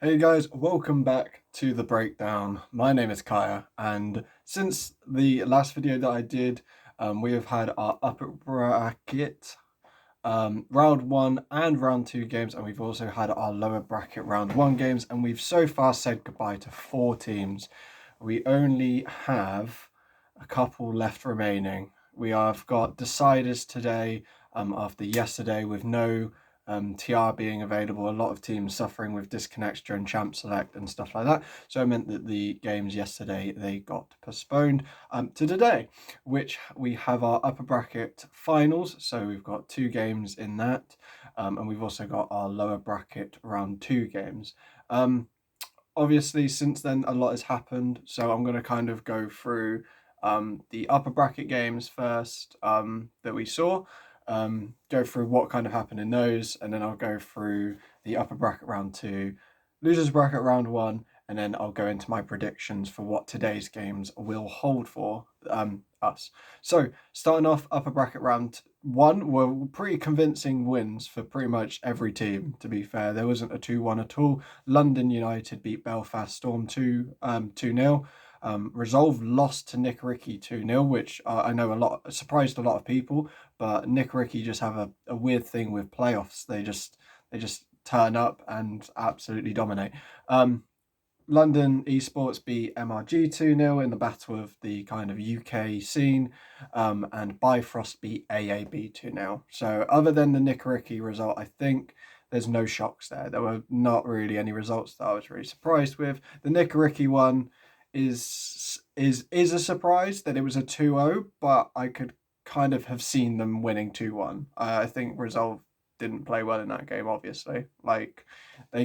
Hey guys, welcome back to the breakdown. My name is Kaya, and since the last video that I did, we have had our upper bracket round one and round two games, and we've also had our lower bracket round one games, and we've so far said goodbye to 4 teams. We only have a couple left remaining. We have got deciders today after yesterday with no TR being available. A lot of teams suffering with disconnects during Champ Select and stuff like that. So it meant that the games yesterday, they got postponed to today, which we have our upper bracket finals. So we've got 2 games in that. And we've also got our lower bracket round 2 games. Obviously, since then, a lot has happened. So I'm going to kind of go through the upper bracket games first that we saw, go through what kind of happened in those, and then I'll go through the upper bracket round two, losers bracket round one, and then I'll go into my predictions for what today's games will hold for us. So, starting off upper bracket round one were pretty convincing wins for pretty much every team, to be fair. There wasn't a 2-1 at all. London United beat Belfast Storm 2-0. Resolve lost to Nikka Ricky 2-0, which I know surprised a lot of people, but Nikka Ricky just have a weird thing with playoffs. They just turn up and absolutely dominate. London Esports beat Mrg 2-0 in the battle of the kind of UK scene, and Bifrost beat AAB 2-0. So other than the Nikka Ricky result, I think there's no shocks there. There were not really any results that I was really surprised with. The Nikka Ricky one is a surprise that it was a 2-0, but I could kind of have seen them winning 2-1. I think Resolve didn't play well in that game, obviously. Like, they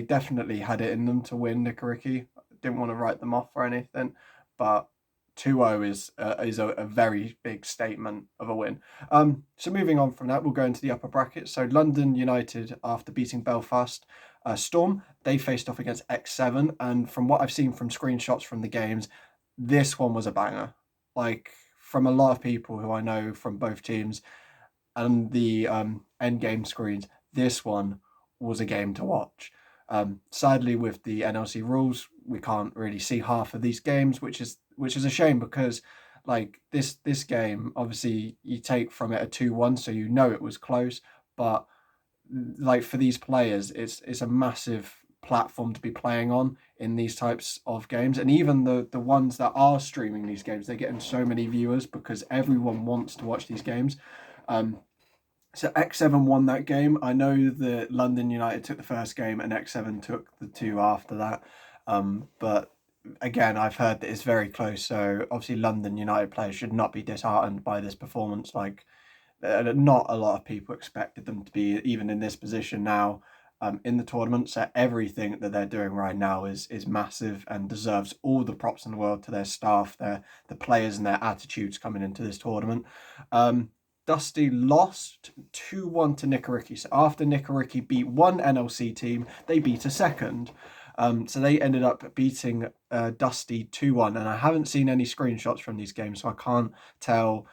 definitely had it in them to win Nikka Ricky. Didn't want to write them off or anything, but 2-0 is a very big statement of a win. So moving on from that, we'll go into the upper bracket. So London United, after beating Belfast Storm, they faced off against X7, and from what I've seen from screenshots from the games, this one was a banger. Like, from a lot of people who I know from both teams and the end game screens, this one was a game to watch. Sadly, with the NLC rules, we can't really see half of these games, which is a shame because like this game, obviously you take from it a 2-1, so you know it was close, but like for these players, it's a massive platform to be playing on in these types of games, and even the ones that are streaming these games, they're getting so many viewers because everyone wants to watch these games. So X7 won that game. I know that London United took the first game and X7 took the two after that. But again, I've heard that it's very close. So obviously, London United players should not be disheartened by this performance. Like, not a lot of people expected them to be even in this position now in the tournament. So everything that they're doing right now is massive and deserves all the props in the world to their staff, the players, and their attitudes coming into this tournament. Dusty lost 2-1 to Nikka Ricky. So after Nikka Ricky beat one NLC team, they beat a second. So they ended up beating Dusty 2-1. And I haven't seen any screenshots from these games, so I can't tell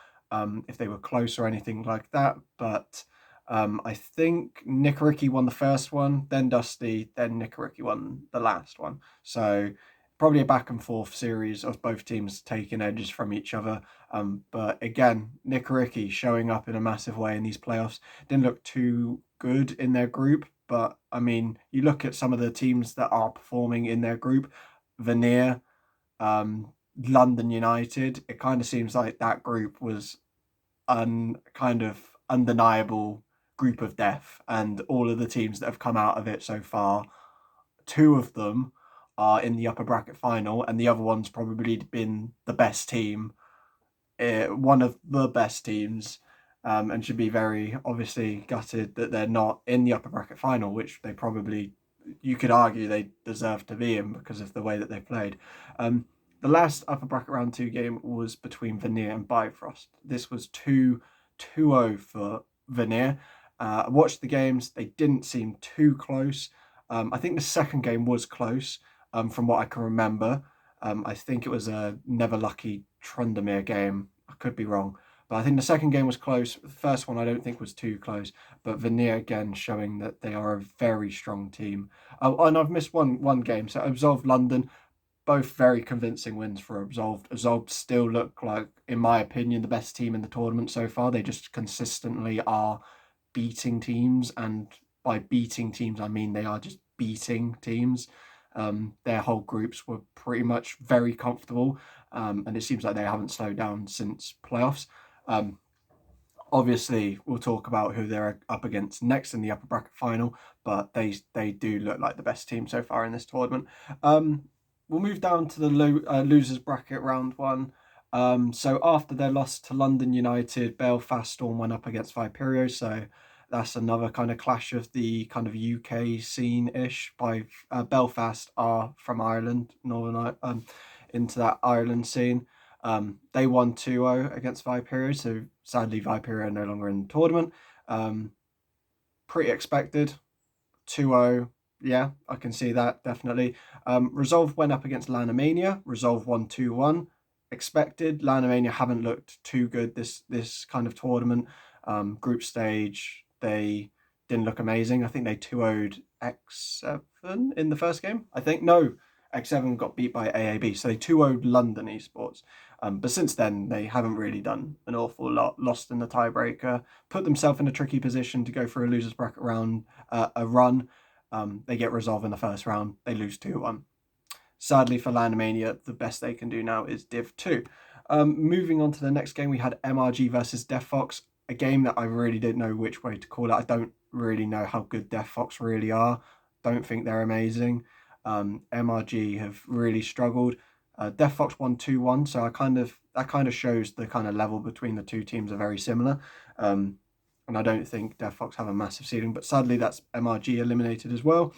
if they were close or anything like that. But I think Nikka Ricky won the first one, then Dusty, then Nikka Ricky won the last one. So probably a back and forth series of both teams taking edges from each other. But again, Nikka Ricky showing up in a massive way in these playoffs. Didn't look too good in their group, but I mean, you look at some of the teams that are performing in their group, Veneer, London United. It kind of seems like that group was kind of undeniable group of death, and all of the teams that have come out of it so far, 2 of them are in the upper bracket final, and the other one's probably been the best team, one of the best teams, and should be very obviously gutted that they're not in the upper bracket final, which they probably, you could argue, they deserve to be in because of the way that they played. The last upper bracket round two game was between Veneer and Bifrost. This was 2-0 for Veneer. I watched the games, they didn't seem too close. I think the second game was close, from what I can remember. I think it was a Never Lucky Trundamere game. I could be wrong. But I think the second game was close. The first one I don't think was too close. But Veneer again showing that they are a very strong team. Oh, and I've missed one game. So Absolved London, both very convincing wins for Absolved. Absolved still look like, in my opinion, the best team in the tournament so far. They just consistently are beating teams, and by beating teams, I mean they are just beating teams. Their whole groups were pretty much very comfortable, and it seems like they haven't slowed down since playoffs. Obviously, we'll talk about who they're up against next in the upper bracket final, but they do look like the best team so far in this tournament. We'll move down to the losers bracket round one. So after their loss to London United, Belfast Storm went up against Viperio. So that's another kind of clash of the kind of UK scene-ish. By Belfast are from Ireland, into that Ireland scene. They won 2-0 against Viperio, so sadly Viperio are no longer in the tournament. Pretty expected. 2-0, yeah, I can see that, definitely. Resolve went up against Lanamania. Resolve won 2-1. Expected. Lanamania haven't looked too good this kind of tournament. Group stage, they didn't look amazing. I think they 2-0'd X7 in the first game. I think, no, X7 got beat by AAB, so they 2-0'd London Esports. But since then, they haven't really done an awful lot. Lost in the tiebreaker, put themselves in a tricky position to go for a losers bracket round, a run. They get Resolve in the first round. They lose 2-1. Sadly for Lanamania, the best they can do now is Div 2. Moving on to the next game, we had Mrg versus Defox, a game that I really didn't know which way to call it. I don't really know how good Defox really are. Don't think they're amazing. Mrg have really struggled. Defox won 2-1, so that kind of shows the kind of level between the two teams are very similar. And I don't think Defox have a massive ceiling, but sadly that's Mrg eliminated as well.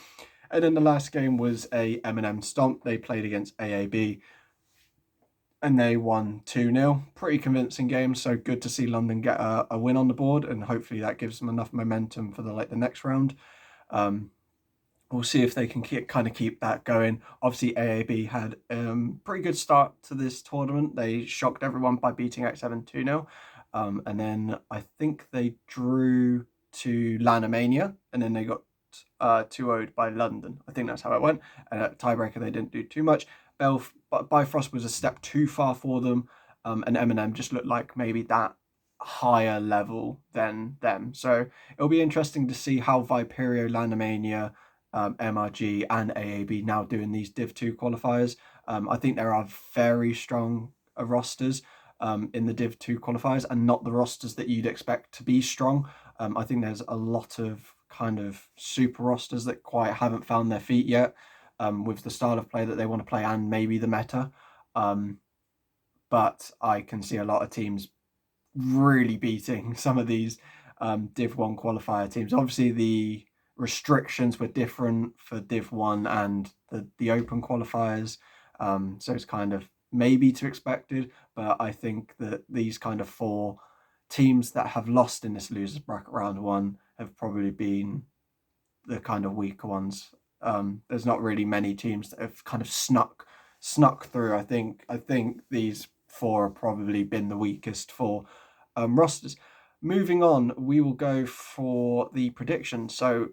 And then the last game was a Eminem stomp. They played against AAB and they won 2-0. Pretty convincing game, so good to see London get a win on the board, and hopefully that gives them enough momentum for the next round. We'll see if they can keep that going. Obviously, AAB had pretty good start to this tournament. They shocked everyone by beating X7 2-0. And then I think they drew to Lanamania, and then they got 2-0'd by London. I think that's how it went. And at tiebreaker, they didn't do too much. Bifrost was a step too far for them, and Eminem just looked like maybe that higher level than them. So it'll be interesting to see how Viperio, Lanamania, Mrg and AAB now doing these Div 2 qualifiers. I think there are very strong rosters in the Div 2 qualifiers, and not the rosters that you'd expect to be strong. I think there's a lot of kind of super rosters that quite haven't found their feet yet with the style of play that they want to play and maybe the meta. But I can see a lot of teams really beating some of these Div 1 qualifier teams. Obviously, the restrictions were different for Div 1 and the open qualifiers, so it's kind of maybe to expected, but I think that these kind of 4 teams that have lost in this losers bracket round 1 have probably been the kind of weaker ones. There's not really many teams that have kind of snuck through. I think these 4 have probably been the weakest 4 rosters. Moving on, we will go for the predictions. So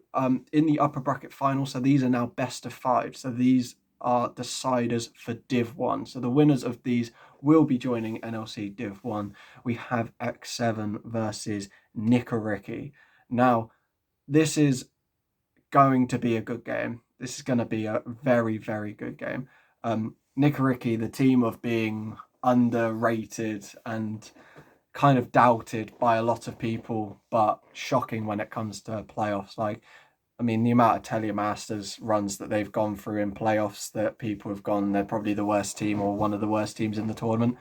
in the upper bracket final, so these are now best of 5. So these are deciders for Div 1. So the winners of these will be joining NLC Div 1. We have X7 versus Nikka Ricky. Now, this is going to be a good game. This is going to be a very, very good game. Nikka Ricky, the team of being underrated and kind of doubted by a lot of people, but shocking when it comes to playoffs. Like, I mean, the amount of Telemasters runs that they've gone through in playoffs that people have gone, they're probably the worst team or one of the worst teams in the tournament.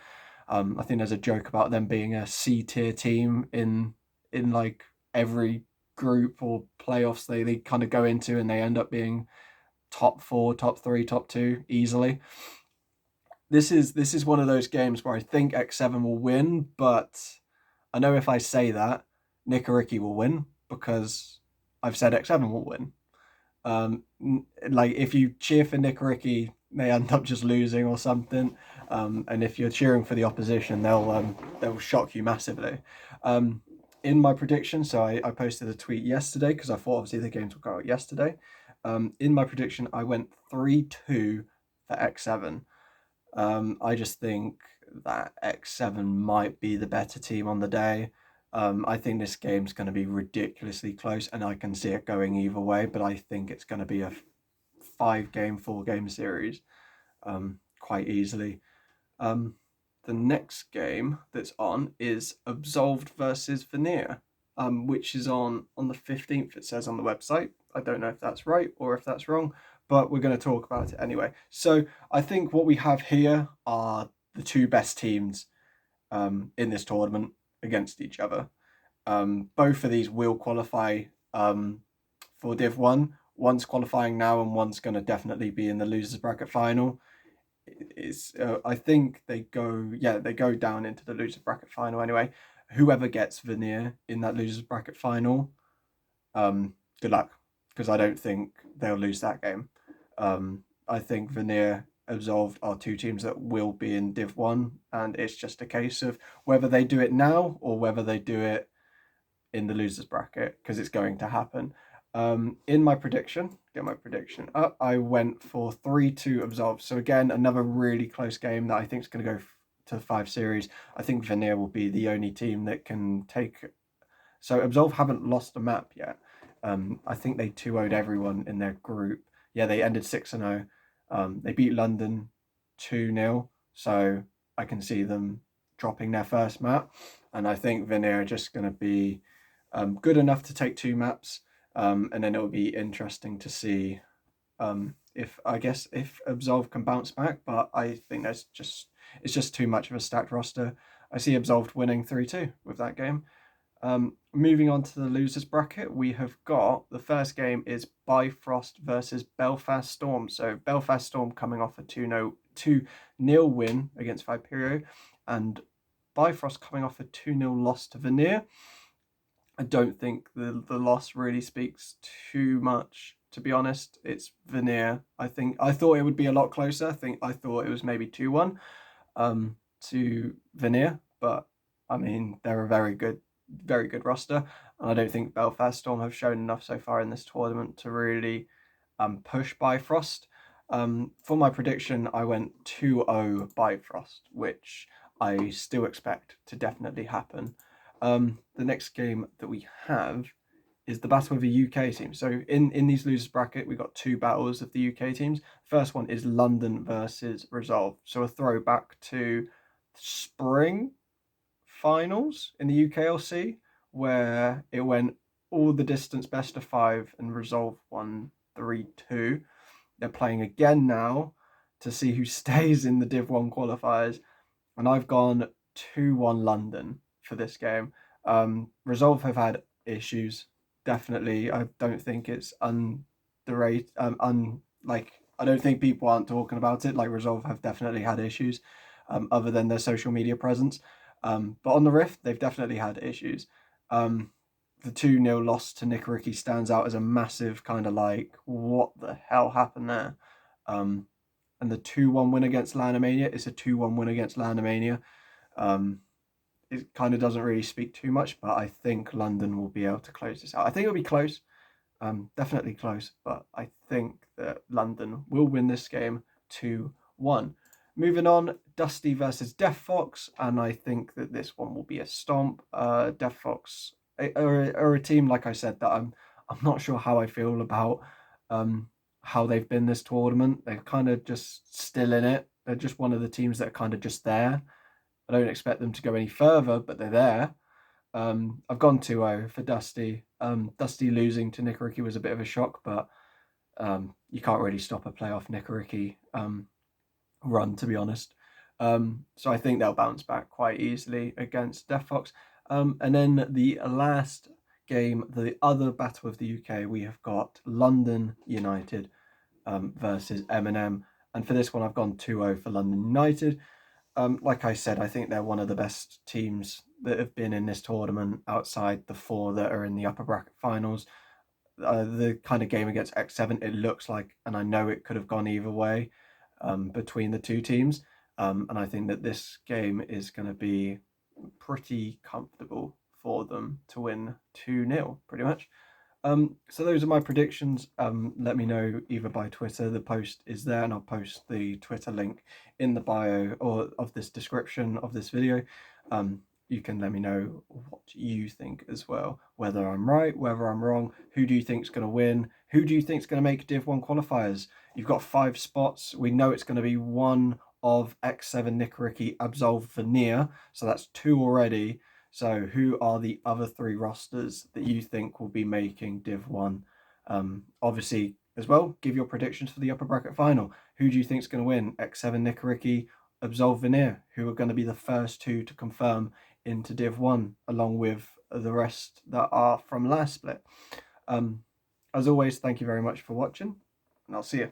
I think there's a joke about them being a C-tier team in like every group or playoffs they kind of go into, and they end up being top 4, top 3, top 2 easily. This is one of those games where I think X7 will win, but I know if I say that, Nikka Ricky will win because I've said X7 will win. Like, if you cheer for Nikka Ricky, they end up just losing or something. And if you're cheering for the opposition, they'll shock you massively. In my prediction, so I posted a tweet yesterday because I thought obviously the games will go out yesterday. In my prediction, I went 3-2 for X7. I just think that X7 might be the better team on the day. I think this game's going to be ridiculously close, and I can see it going either way, but I think it's going to be a 4-game series quite easily. The next game that's on is Absolved versus Veneer, which is on the 15th, it says on the website. I don't know if that's right or if that's wrong, but we're going to talk about it anyway. So I think what we have here are the two best teams in this tournament against each other. Both of these will qualify for Div 1. One's qualifying now and one's going to definitely be in the losers bracket final. I think they go down into the losers bracket final anyway. Whoever gets Veneer in that losers bracket final, good luck, because I don't think they'll lose that game. I think Veneer, Absolved are two teams that will be in Div 1, and it's just a case of whether they do it now or whether they do it in the losers bracket, because it's going to happen. In my prediction, get my prediction up, I went for 3-2 Absolved. So again, another really close game that I think is going to go to the 5 series. I think Veneer will be the only team that can take. So Absolved haven't lost a map yet. I think they 2-0'd everyone in their group. Yeah, they ended 6-0. They beat London 2-0. So I can see them dropping their first map. And I think Veneer are just going to be good enough to take 2 maps. And then it'll be interesting to see if Absolved can bounce back. But I think it's just too much of a stacked roster. I see Absolved winning 3-2 with that game. Moving on to the losers bracket, we have got the first game is Bifrost versus Belfast Storm. So Belfast Storm coming off a 2-0 win against Viperio, and Bifrost coming off a 2-0 loss to Veneer. I don't think the loss really speaks too much, to be honest. It's Veneer. I thought it would be a lot closer. I thought it was maybe 2-1 to Veneer, but I mean, they're a very good roster, and I don't think Belfast Storm have shown enough so far in this tournament to really push Bifrost. For my prediction, I went 2-0 Bifrost, which I still expect to definitely happen. The next game that we have is the battle of the UK team. So in these losers bracket, we got 2 battles of the UK teams. First one is London versus Resolve. So a throwback to spring finals in the UKLC, where it went all the distance best of 5 and Resolve won 3-2. They're playing again now to see who stays in the Div 1 qualifiers, and I've gone 2-1 London for this game. Resolve have had issues, definitely. I don't think it's underrated. I don't think people aren't talking about it. Like, Resolve have definitely had issues, other than their social media presence. But on the Rift, they've definitely had issues. The 2-0 loss to Nikka Ricky stands out as a massive kind of like, what the hell happened there? And the 2-1 win against Lanamania is a 2-1 win against Lanamania. It kind of doesn't really speak too much, but I think London will be able to close this out. I think it'll be close, definitely close, but I think that London will win this game 2-1. Moving on, Dusty versus Defox, and I think that this one will be a stomp. Defox are a team, like I said, that I'm not sure how I feel about how they've been this tournament. They're kind of just still in it. They're just one of the teams that are kind of just there. I don't expect them to go any further, but they're there. I've gone 2-0 for Dusty. Dusty losing to Nikka Ricky was a bit of a shock, but you can't really stop a playoff Nikka Ricky run, to be honest. So I think they'll bounce back quite easily against Defox. And then the last game, the other battle of the UK, we have got London United versus Eminem. And for this one, I've gone 2-0 for London United. Like I said, I think they're one of the best teams that have been in this tournament outside the 4 that are in the upper bracket finals. The kind of game against X7, it looks like, and I know it could have gone either way. between the two teams. And I think that this game is going to be pretty comfortable for them to win 2-0, pretty much. So those are my predictions. Let me know either by Twitter. The post is there, and I'll post the Twitter link in the bio or of this description of this video. You can let me know what you think as well, whether I'm right, whether I'm wrong. Who do you think's going to win? Who do you think's going to make Div 1 qualifiers? You've got 5 spots. We know it's going to be one of X7, Nikka Ricky, Absolve, Veneer, so that's 2 already. So who are the other 3 rosters that you think will be making Div 1? Obviously, as well, give your predictions for the upper bracket final. Who do you think is going to win? X7, Nikka Ricky, Absolve, Veneer, who are going to be the first 2 to confirm into Div 1, along with the rest that are from last split. As always, thank you very much for watching, and I'll see you.